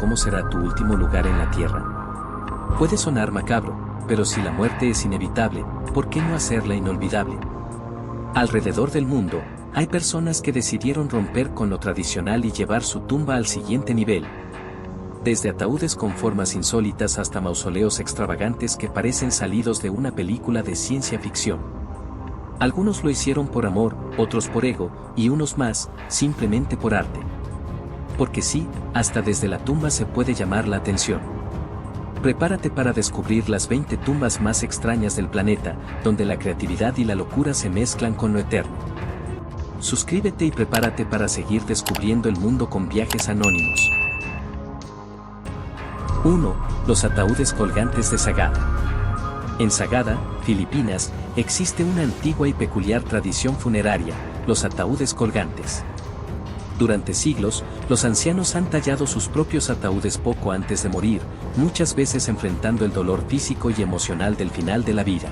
cómo será tu último lugar en la tierra. Puede sonar macabro, pero si la muerte es inevitable, ¿por qué no hacerla inolvidable? Alrededor del mundo, hay personas que decidieron romper con lo tradicional y llevar su tumba al siguiente nivel. Desde ataúdes con formas insólitas hasta mausoleos extravagantes que parecen salidos de una película de ciencia ficción. Algunos lo hicieron por amor, otros por ego, y unos más, simplemente por arte. Porque sí, hasta desde la tumba se puede llamar la atención. Prepárate para descubrir las 20 tumbas más extrañas del planeta, donde la creatividad y la locura se mezclan con lo eterno. Suscríbete y prepárate para seguir descubriendo el mundo con viajes anónimos. 1. Los ataúdes colgantes de Sagada. En Sagada, Filipinas, existe una antigua y peculiar tradición funeraria, los ataúdes colgantes. Durante siglos, los ancianos han tallado sus propios ataúdes poco antes de morir, muchas veces enfrentando el dolor físico y emocional del final de la vida.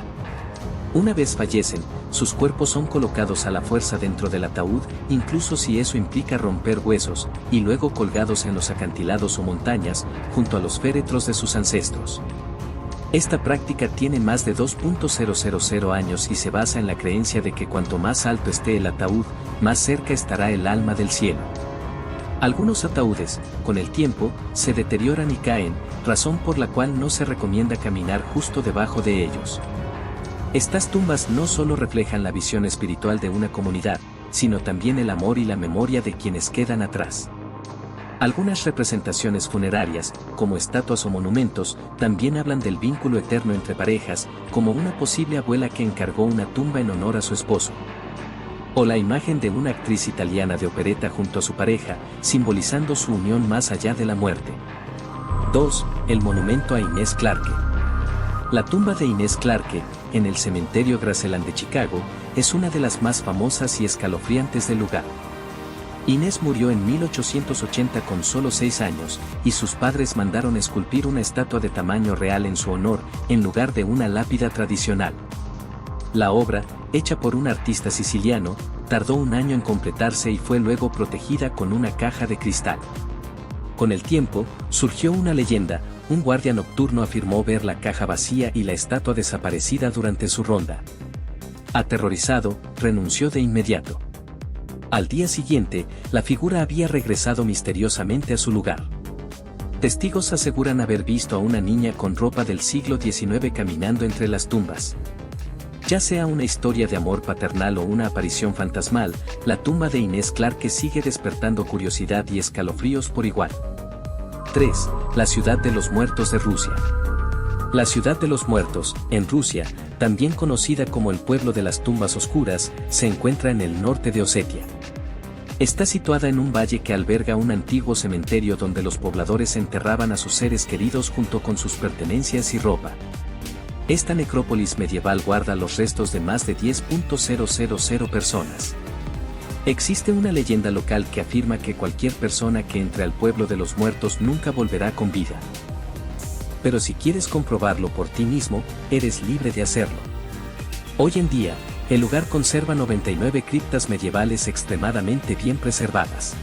Una vez fallecen, sus cuerpos son colocados a la fuerza dentro del ataúd, incluso si eso implica romper huesos, y luego colgados en los acantilados o montañas, junto a los féretros de sus ancestros. Esta práctica tiene más de 2.000 años y se basa en la creencia de que cuanto más alto esté el ataúd, más cerca estará el alma del cielo. Algunos ataúdes, con el tiempo, se deterioran y caen, razón por la cual no se recomienda caminar justo debajo de ellos. Estas tumbas no solo reflejan la visión espiritual de una comunidad, sino también el amor y la memoria de quienes quedan atrás. Algunas representaciones funerarias, como estatuas o monumentos, también hablan del vínculo eterno entre parejas, como una posible abuela que encargó una tumba en honor a su esposo. O la imagen de una actriz italiana de opereta junto a su pareja, simbolizando su unión más allá de la muerte. 2. El monumento a Inez Clarke. La tumba de Inez Clarke, en el cementerio Graceland de Chicago, es una de las más famosas y escalofriantes del lugar. Inez murió en 1880 con solo 6 años, y sus padres mandaron esculpir una estatua de tamaño real en su honor, en lugar de una lápida tradicional. La obra, hecha por un artista siciliano, tardó un año en completarse y fue luego protegida con una caja de cristal. Con el tiempo, surgió una leyenda. Un guardia nocturno afirmó ver la caja vacía y la estatua desaparecida durante su ronda. Aterrorizado, renunció de inmediato. Al día siguiente, la figura había regresado misteriosamente a su lugar. Testigos aseguran haber visto a una niña con ropa del siglo XIX caminando entre las tumbas. Ya sea una historia de amor paternal o una aparición fantasmal, la tumba de Inez Clarke sigue despertando curiosidad y escalofríos por igual. 3. La ciudad de los muertos de Rusia. La ciudad de los muertos, en Rusia, también conocida como el pueblo de las tumbas oscuras, se encuentra en el norte de Osetia. Está situada en un valle que alberga un antiguo cementerio donde los pobladores enterraban a sus seres queridos junto con sus pertenencias y ropa. Esta necrópolis medieval guarda los restos de más de 10.000 personas. Existe una leyenda local que afirma que cualquier persona que entre al pueblo de los muertos nunca volverá con vida. Pero si quieres comprobarlo por ti mismo, eres libre de hacerlo. Hoy en día, el lugar conserva 99 criptas medievales extremadamente bien preservadas.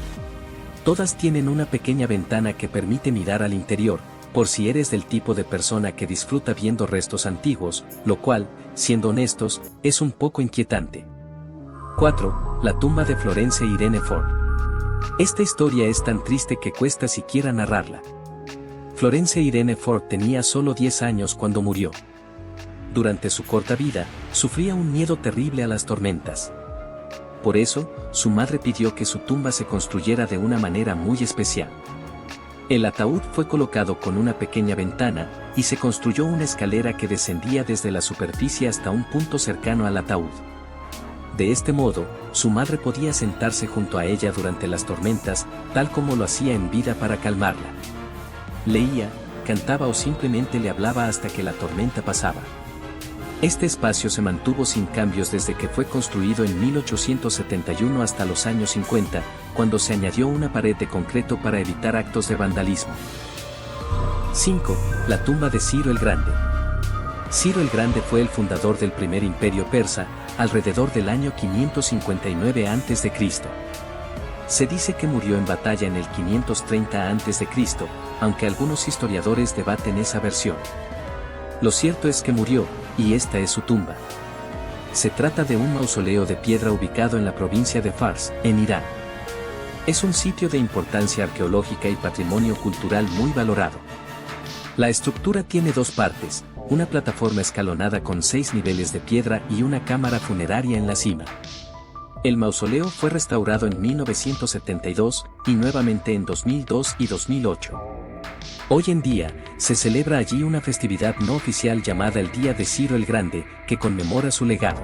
Todas tienen una pequeña ventana que permite mirar al interior, por si eres del tipo de persona que disfruta viendo restos antiguos, lo cual, siendo honestos, es un poco inquietante. 4. La tumba de Florence Irene Ford. Esta historia es tan triste que cuesta siquiera narrarla. Florence Irene Ford tenía solo 10 años cuando murió. Durante su corta vida, sufría un miedo terrible a las tormentas. Por eso, su madre pidió que su tumba se construyera de una manera muy especial. El ataúd fue colocado con una pequeña ventana, y se construyó una escalera que descendía desde la superficie hasta un punto cercano al ataúd. De este modo, su madre podía sentarse junto a ella durante las tormentas, tal como lo hacía en vida para calmarla. Leía, cantaba o simplemente le hablaba hasta que la tormenta pasaba. Este espacio se mantuvo sin cambios desde que fue construido en 1871 hasta los años 50, cuando se añadió una pared de concreto para evitar actos de vandalismo. 5. La tumba de Ciro el Grande. Ciro el Grande fue el fundador del primer imperio persa, alrededor del año 559 a.C. Se dice que murió en batalla en el 530 a.C., aunque algunos historiadores debaten esa versión. Lo cierto es que murió, y esta es su tumba. Se trata de un mausoleo de piedra ubicado en la provincia de Fars, en Irán. Es un sitio de importancia arqueológica y patrimonio cultural muy valorado. La estructura tiene dos partes, una plataforma escalonada con 6 niveles de piedra y una cámara funeraria en la cima. El mausoleo fue restaurado en 1972 y nuevamente en 2002 y 2008. Hoy en día, se celebra allí una festividad no oficial llamada el Día de Ciro el Grande, que conmemora su legado.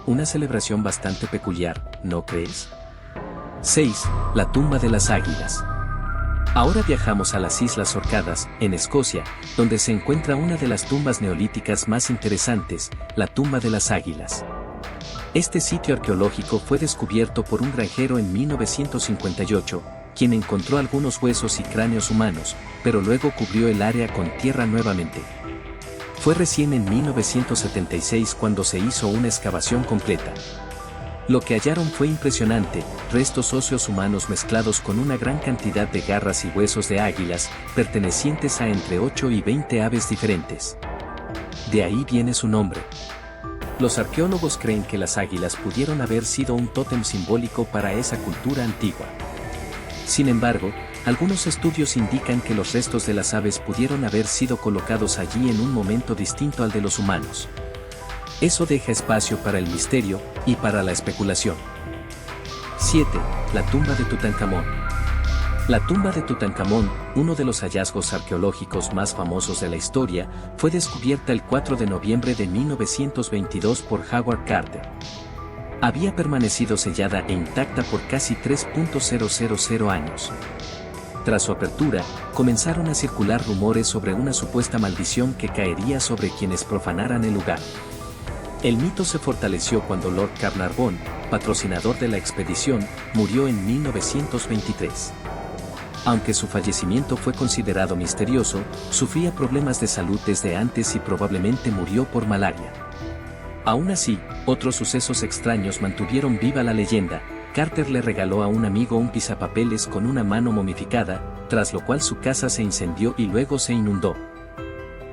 Una celebración bastante peculiar, ¿no crees? 6. La tumba de las águilas. Ahora viajamos a las Islas Orcadas, en Escocia, donde se encuentra una de las tumbas neolíticas más interesantes, la tumba de las águilas. Este sitio arqueológico fue descubierto por un granjero en 1958, quien encontró algunos huesos y cráneos humanos, pero luego cubrió el área con tierra nuevamente. Fue recién en 1976 cuando se hizo una excavación completa. Lo que hallaron fue impresionante, restos óseos humanos mezclados con una gran cantidad de garras y huesos de águilas, pertenecientes a entre 8 y 20 aves diferentes. De ahí viene su nombre. Los arqueólogos creen que las águilas pudieron haber sido un tótem simbólico para esa cultura antigua. Sin embargo, algunos estudios indican que los restos de las aves pudieron haber sido colocados allí en un momento distinto al de los humanos. Eso deja espacio para el misterio y para la especulación. 7. La tumba de Tutankamón. La tumba de Tutankamón, uno de los hallazgos arqueológicos más famosos de la historia, fue descubierta el 4 de noviembre de 1922 por Howard Carter. Había permanecido sellada e intacta por casi 3.000 años. Tras su apertura, comenzaron a circular rumores sobre una supuesta maldición que caería sobre quienes profanaran el lugar. El mito se fortaleció cuando Lord Carnarvon, patrocinador de la expedición, murió en 1923. Aunque su fallecimiento fue considerado misterioso, sufría problemas de salud desde antes y probablemente murió por malaria. Aún así, otros sucesos extraños mantuvieron viva la leyenda. Carter le regaló a un amigo un pisapapeles con una mano momificada, tras lo cual su casa se incendió y luego se inundó.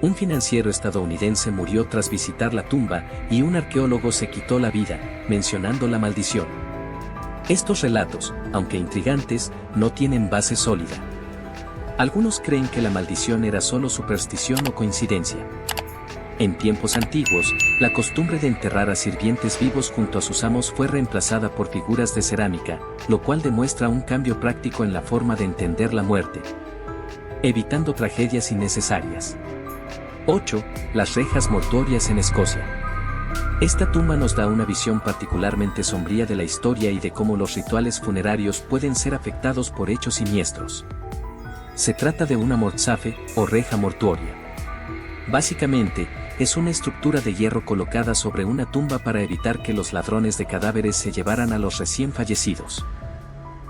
Un financiero estadounidense murió tras visitar la tumba y un arqueólogo se quitó la vida, mencionando la maldición. Estos relatos, aunque intrigantes, no tienen base sólida. Algunos creen que la maldición era solo superstición o coincidencia. En tiempos antiguos, la costumbre de enterrar a sirvientes vivos junto a sus amos fue reemplazada por figuras de cerámica, lo cual demuestra un cambio práctico en la forma de entender la muerte, evitando tragedias innecesarias. 8. Las rejas mortuorias en Escocia. Esta tumba nos da una visión particularmente sombría de la historia y de cómo los rituales funerarios pueden ser afectados por hechos siniestros. Se trata de una mortsafe, o reja mortuoria. Básicamente, es una estructura de hierro colocada sobre una tumba para evitar que los ladrones de cadáveres se llevaran a los recién fallecidos.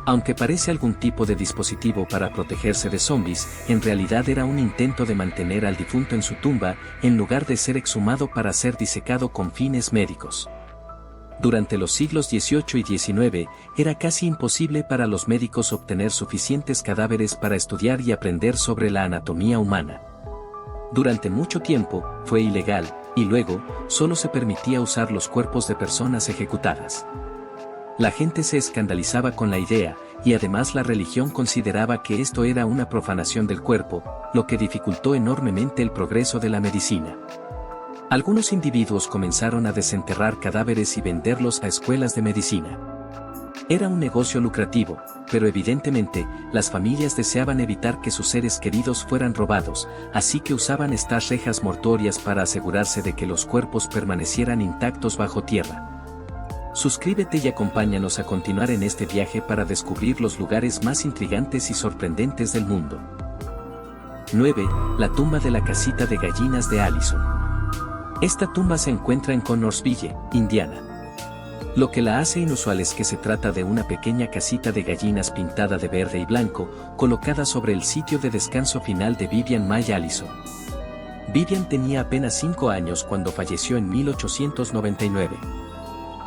Aunque parece algún tipo de dispositivo para protegerse de zombies, en realidad era un intento de mantener al difunto en su tumba, en lugar de ser exhumado para ser disecado con fines médicos. Durante los siglos XVIII y XIX, era casi imposible para los médicos obtener suficientes cadáveres para estudiar y aprender sobre la anatomía humana. Durante mucho tiempo, fue ilegal, y luego, solo se permitía usar los cuerpos de personas ejecutadas. La gente se escandalizaba con la idea, y además la religión consideraba que esto era una profanación del cuerpo, lo que dificultó enormemente el progreso de la medicina. Algunos individuos comenzaron a desenterrar cadáveres y venderlos a escuelas de medicina. Era un negocio lucrativo, pero evidentemente, las familias deseaban evitar que sus seres queridos fueran robados, así que usaban estas rejas mortuorias para asegurarse de que los cuerpos permanecieran intactos bajo tierra. Suscríbete y acompáñanos a continuar en este viaje para descubrir los lugares más intrigantes y sorprendentes del mundo. 9. La tumba de la casita de gallinas de Allison. Esta tumba se encuentra en Connorsville, Indiana. Lo que la hace inusual es que se trata de una pequeña casita de gallinas pintada de verde y blanco, colocada sobre el sitio de descanso final de Vivian May Allison. Vivian tenía apenas 5 años cuando falleció en 1899.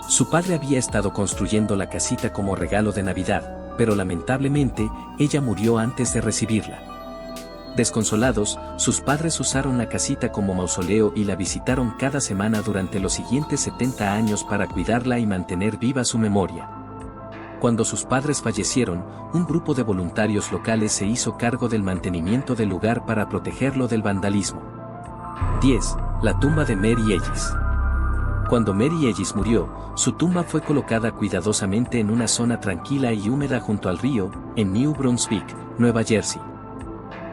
Su padre había estado construyendo la casita como regalo de Navidad, pero lamentablemente, ella murió antes de recibirla. Desconsolados, sus padres usaron la casita como mausoleo y la visitaron cada semana durante los siguientes 70 años para cuidarla y mantener viva su memoria. Cuando sus padres fallecieron, un grupo de voluntarios locales se hizo cargo del mantenimiento del lugar para protegerlo del vandalismo. 10. La tumba de Mary Ellis. Cuando Mary Ellis murió, su tumba fue colocada cuidadosamente en una zona tranquila y húmeda junto al río, en New Brunswick, Nueva Jersey.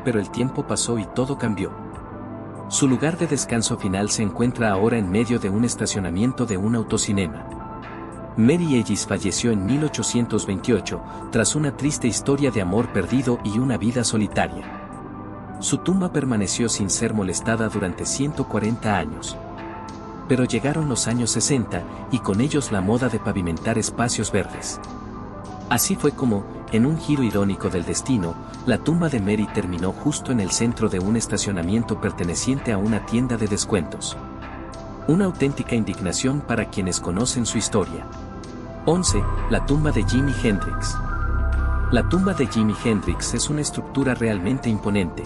Pero el tiempo pasó y todo cambió. Su lugar de descanso final se encuentra ahora en medio de un estacionamiento de un autocinema. Mary Ellis falleció en 1828, tras una triste historia de amor perdido y una vida solitaria. Su tumba permaneció sin ser molestada durante 140 años. Pero llegaron los años 60, y con ellos la moda de pavimentar espacios verdes. Así fue como, en un giro irónico del destino, la tumba de Mary terminó justo en el centro de un estacionamiento perteneciente a una tienda de descuentos. Una auténtica indignación para quienes conocen su historia. 11. La tumba de Jimi Hendrix. La tumba de Jimi Hendrix es una estructura realmente imponente.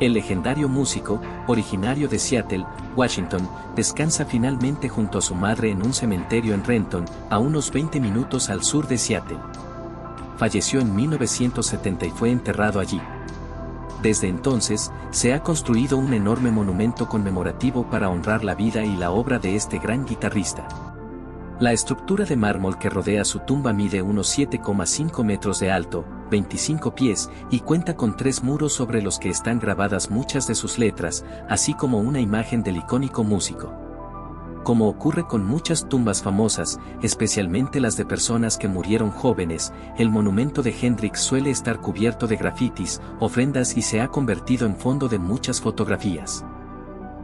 El legendario músico, originario de Seattle, Washington, descansa finalmente junto a su madre en un cementerio en Renton, a unos 20 minutos al sur de Seattle. Falleció en 1970 y fue enterrado allí. Desde entonces, se ha construido un enorme monumento conmemorativo para honrar la vida y la obra de este gran guitarrista. La estructura de mármol que rodea su tumba mide unos 7,5 metros de alto, 25 pies, y cuenta con 3 muros sobre los que están grabadas muchas de sus letras, así como una imagen del icónico músico. Como ocurre con muchas tumbas famosas, especialmente las de personas que murieron jóvenes, el monumento de Hendrix suele estar cubierto de grafitis, ofrendas y se ha convertido en fondo de muchas fotografías.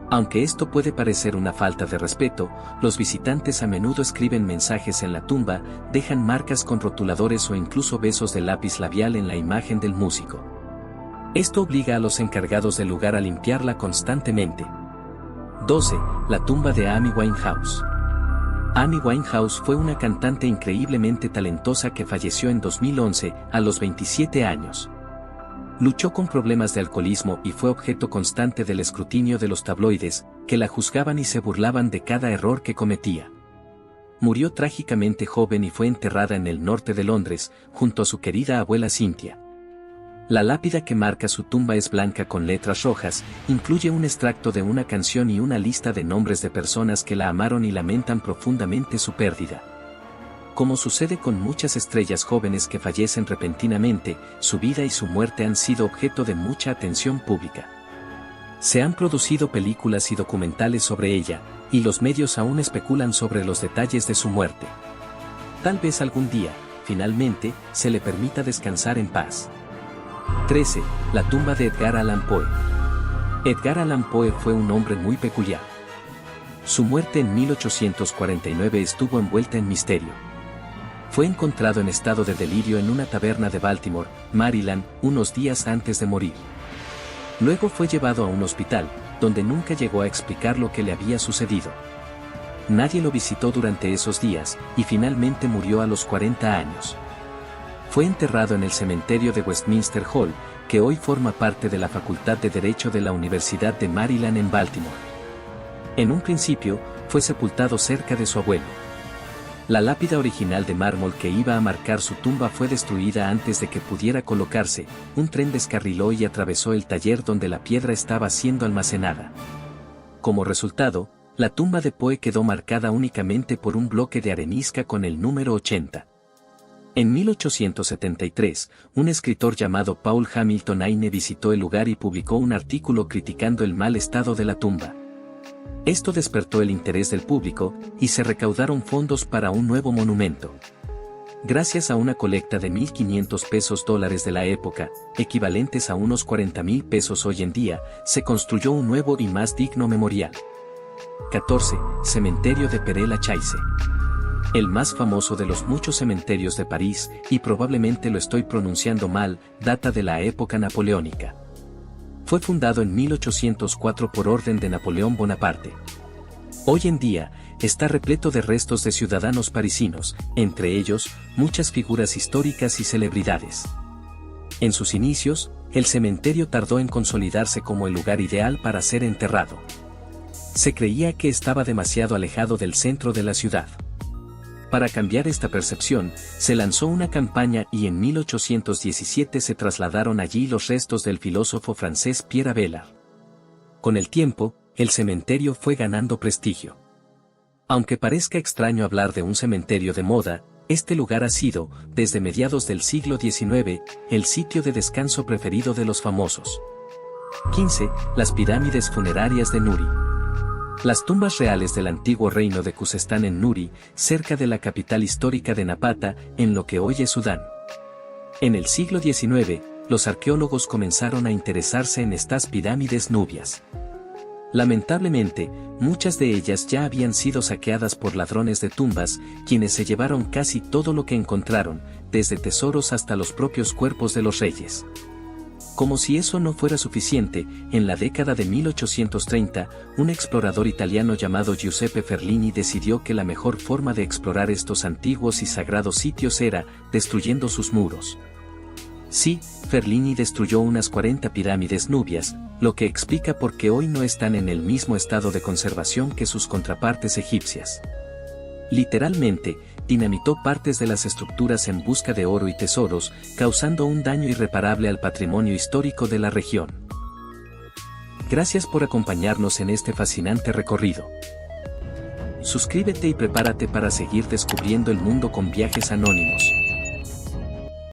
Aunque esto puede parecer una falta de respeto, los visitantes a menudo escriben mensajes en la tumba, dejan marcas con rotuladores o incluso besos de lápiz labial en la imagen del músico. Esto obliga a los encargados del lugar a limpiarla constantemente. 12. La tumba de Amy Winehouse. Amy Winehouse fue una cantante increíblemente talentosa que falleció en 2011, a los 27 años. Luchó con problemas de alcoholismo y fue objeto constante del escrutinio de los tabloides, que la juzgaban y se burlaban de cada error que cometía. Murió trágicamente joven y fue enterrada en el norte de Londres, junto a su querida abuela Cynthia. La lápida que marca su tumba es blanca con letras rojas, incluye un extracto de una canción y una lista de nombres de personas que la amaron y lamentan profundamente su pérdida. Como sucede con muchas estrellas jóvenes que fallecen repentinamente, su vida y su muerte han sido objeto de mucha atención pública. Se han producido películas y documentales sobre ella, y los medios aún especulan sobre los detalles de su muerte. Tal vez algún día, finalmente, se le permita descansar en paz. 13. La tumba de Edgar Allan Poe. Edgar Allan Poe fue un hombre muy peculiar. Su muerte en 1849 estuvo envuelta en misterio. Fue encontrado en estado de delirio en una taberna de Baltimore, Maryland, unos días antes de morir. Luego fue llevado a un hospital, donde nunca llegó a explicar lo que le había sucedido. Nadie lo visitó durante esos días, y finalmente murió a los 40 años. Fue enterrado en el cementerio de Westminster Hall, que hoy forma parte de la Facultad de Derecho de la Universidad de Maryland en Baltimore. En un principio, fue sepultado cerca de su abuelo. La lápida original de mármol que iba a marcar su tumba fue destruida antes de que pudiera colocarse. Un tren descarriló y atravesó el taller donde la piedra estaba siendo almacenada. Como resultado, la tumba de Poe quedó marcada únicamente por un bloque de arenisca con el número 80. En 1873, un escritor llamado Paul Hamilton Hayne visitó el lugar y publicó un artículo criticando el mal estado de la tumba. Esto despertó el interés del público, y se recaudaron fondos para un nuevo monumento. Gracias a una colecta de $1,500 de la época, equivalentes a unos 40,000 pesos hoy en día, se construyó un nuevo y más digno memorial. 14. Cementerio de Père-Lachaise. El más famoso de los muchos cementerios de París, y probablemente lo estoy pronunciando mal, data de la época napoleónica. Fue fundado en 1804 por orden de Napoleón Bonaparte. Hoy en día, está repleto de restos de ciudadanos parisinos, entre ellos, muchas figuras históricas y celebridades. En sus inicios, el cementerio tardó en consolidarse como el lugar ideal para ser enterrado. Se creía que estaba demasiado alejado del centro de la ciudad. Para cambiar esta percepción, se lanzó una campaña y en 1817 se trasladaron allí los restos del filósofo francés Pierre Abelard. Con el tiempo, el cementerio fue ganando prestigio. Aunque parezca extraño hablar de un cementerio de moda, este lugar ha sido, desde mediados del siglo XIX, el sitio de descanso preferido de los famosos. 15. Las pirámides funerarias de Nuri. Las tumbas reales del antiguo reino de Kush están en Nuri, cerca de la capital histórica de Napata, en lo que hoy es Sudán. En el siglo XIX, los arqueólogos comenzaron a interesarse en estas pirámides nubias. Lamentablemente, muchas de ellas ya habían sido saqueadas por ladrones de tumbas, quienes se llevaron casi todo lo que encontraron, desde tesoros hasta los propios cuerpos de los reyes. Como si eso no fuera suficiente, en la década de 1830, un explorador italiano llamado Giuseppe Ferlini decidió que la mejor forma de explorar estos antiguos y sagrados sitios era destruyendo sus muros. Sí, Ferlini destruyó unas 40 pirámides nubias, lo que explica por qué hoy no están en el mismo estado de conservación que sus contrapartes egipcias. Literalmente, dinamitó partes de las estructuras en busca de oro y tesoros, causando un daño irreparable al patrimonio histórico de la región. Gracias por acompañarnos en este fascinante recorrido. Suscríbete y prepárate para seguir descubriendo el mundo con viajes anónimos.